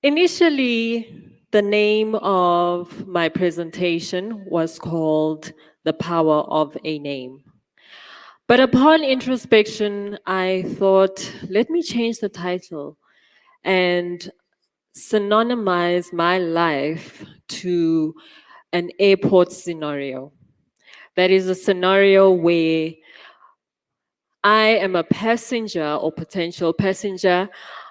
Initially, the name of my presentation was called The Power of a Name. But upon introspection, I thought, let me change the title and synonymize my life to an airport scenario. That is a scenario where I am a passenger or potential passenger.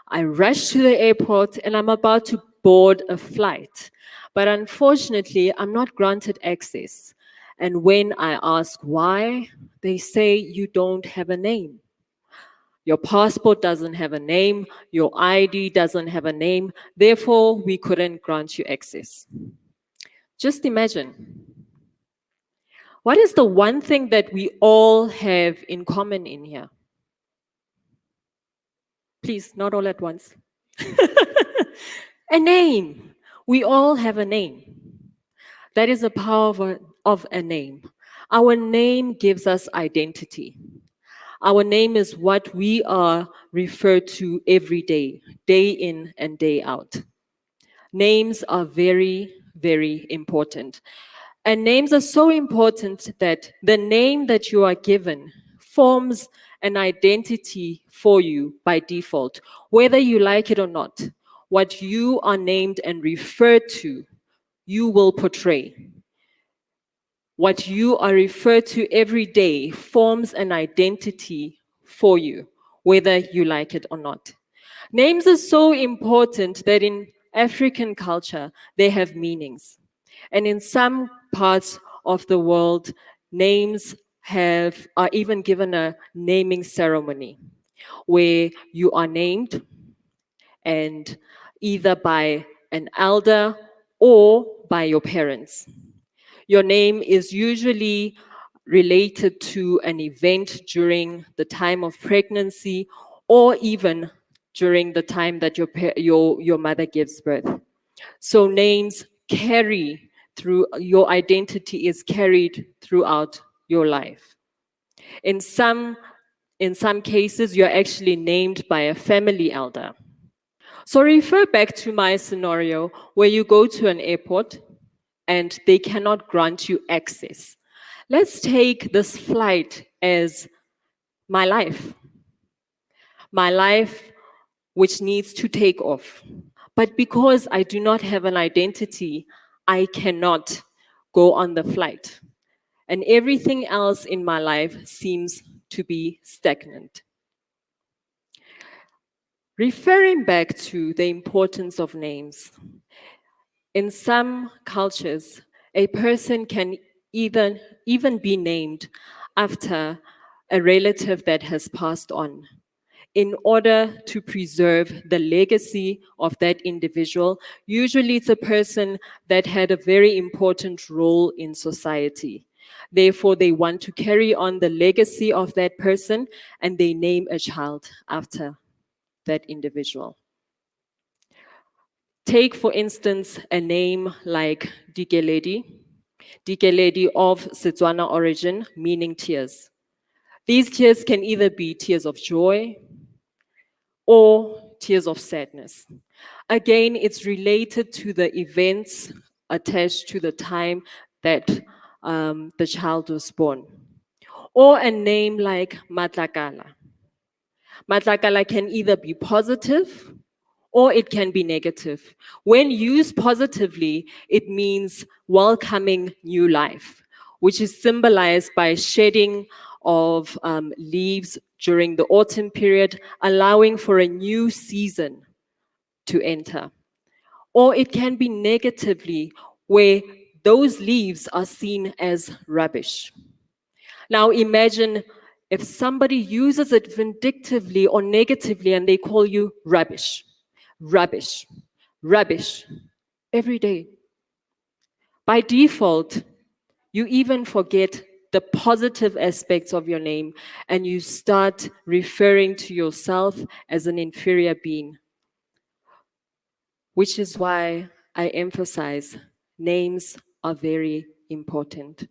I rush to the airport and I'm about to board a flight. But unfortunately, I'm not granted access. And when I ask why, they say you don't have a name. Your passport doesn't have a name, your ID doesn't have a name, therefore, we couldn't grant you access. Just imagine, what is the one thing that we all have in common in here? Please, not all at once. A name. We all have a name. That is the power of a name. Our name gives us identity. Our name is what we are referred to every day, day in and day out. Names are very, very important. And names are so important that the name that you are given forms an identity for you by default, whether you like it or not. What you are named and referred to, you will portray. What you are referred to every day forms an identity for you, whether you like it or not. Names are so important that in African culture, they have meanings. And in some parts of the world, names are even given a naming ceremony where you are named and either by an elder or by your parents. Your name is usually related to an event during the time of pregnancy or even during the time that your mother gives birth. So names carry through, your identity is carried throughout your life. In some, in some cases, you're actually named by a family elder. So refer back to my scenario where you go to an airport and they cannot grant you access. Let's take this flight as my life which needs to take off. But because I do not have an identity, I cannot go on the flight. And everything else in my life seems to be stagnant. Referring back to the importance of names, in some cultures, a person can even be named after a relative that has passed on in order to preserve the legacy of that individual. Usually it's a person that had a very important role in society. Therefore, they want to carry on the legacy of that person and they name a child after that individual. Take, for instance, a name like Dikeledi. Dikeledi of Setswana origin, meaning tears. These tears can either be tears of joy or tears of sadness. Again, it's related to the events attached to the time that the child was born. Or a name like Matlakala. Matlakala can either be positive or it can be negative. When used positively, it means welcoming new life, which is symbolized by shedding of leaves during the autumn period, allowing for a new season to enter. Or it can be negatively, where those leaves are seen as rubbish. Now imagine if somebody uses it vindictively or negatively and they call you rubbish, rubbish, rubbish, every day. By default, you even forget the positive aspects of your name and you start referring to yourself as an inferior being. Which is why I emphasize names are very important.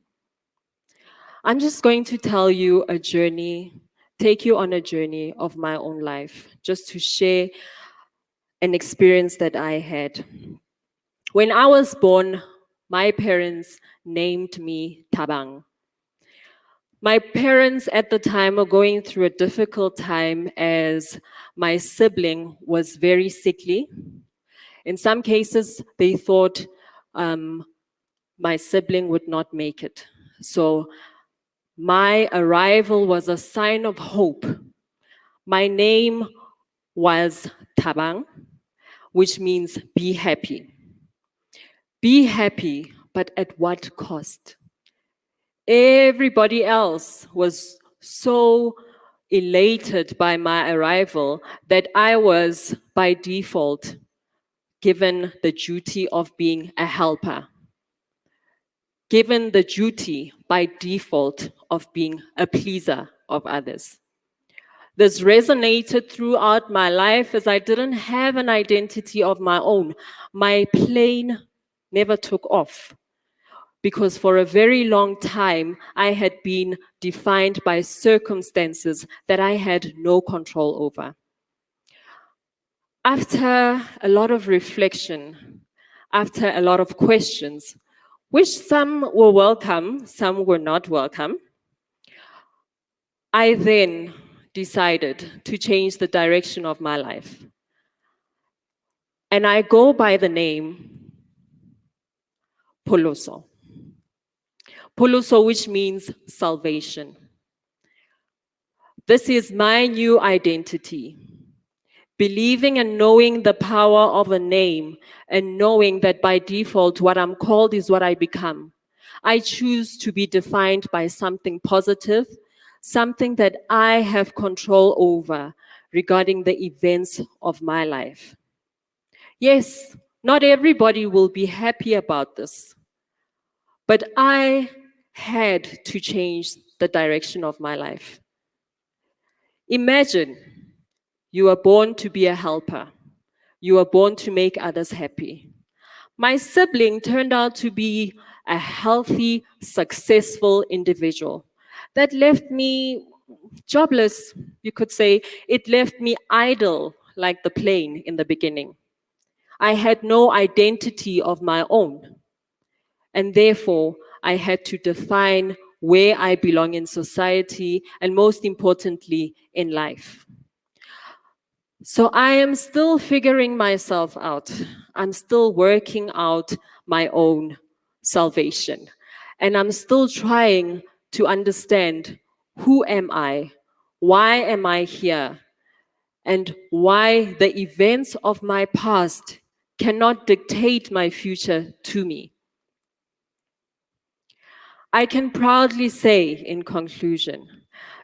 I'm just going to tell you a journey, take you on a journey of my own life, just to share an experience that I had. When I was born, my parents named me Thabang. My parents at the time were going through a difficult time as my sibling was very sickly. In some cases, they thought my sibling would not make it. So my arrival was a sign of hope. My name was Thabang, which means be happy. Be happy, but at what cost? Everybody else was so elated by my arrival that I was, by default, given the duty of being a helper, given the duty, by default, of being a pleaser of others. This resonated throughout my life as I didn't have an identity of my own. My plane never took off because for a very long time, I had been defined by circumstances that I had no control over. After a lot of reflection, after a lot of questions, which some were welcome, some were not welcome, I then decided to change the direction of my life. And I go by the name Pholoso. Pholoso, which means salvation. This is my new identity. Believing and knowing the power of a name and knowing that by default what I'm called is what I become. I choose to be defined by something positive, something that I have control over regarding the events of my life. Yes, not everybody will be happy about this, but I had to change the direction of my life. Imagine you are born to be a helper. You are born to make others happy. My sibling turned out to be a healthy, successful individual that left me jobless, you could say. It left me idle like the plane in the beginning. I had no identity of my own. And therefore, I had to define where I belong in society and most importantly, in life. So I am still figuring myself out. I'm still working out my own salvation. And I'm still trying to understand, who am I? Why am I here? And why the events of my past cannot dictate my future to me. I can proudly say, in conclusion,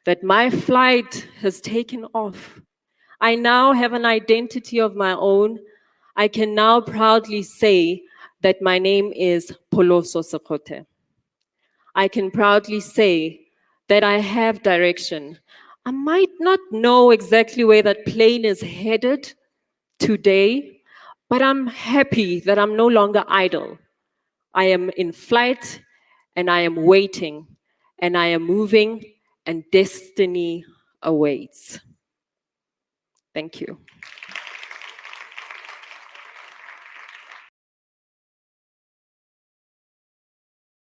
that my flight has taken off. I now have an identity of my own. I can now proudly say that my name is Pholoso Sekgothe. I can proudly say that I have direction. I might not know exactly where that plane is headed today, but I'm happy that I'm no longer idle. I am in flight and I am waiting and I am moving and destiny awaits. Thank you.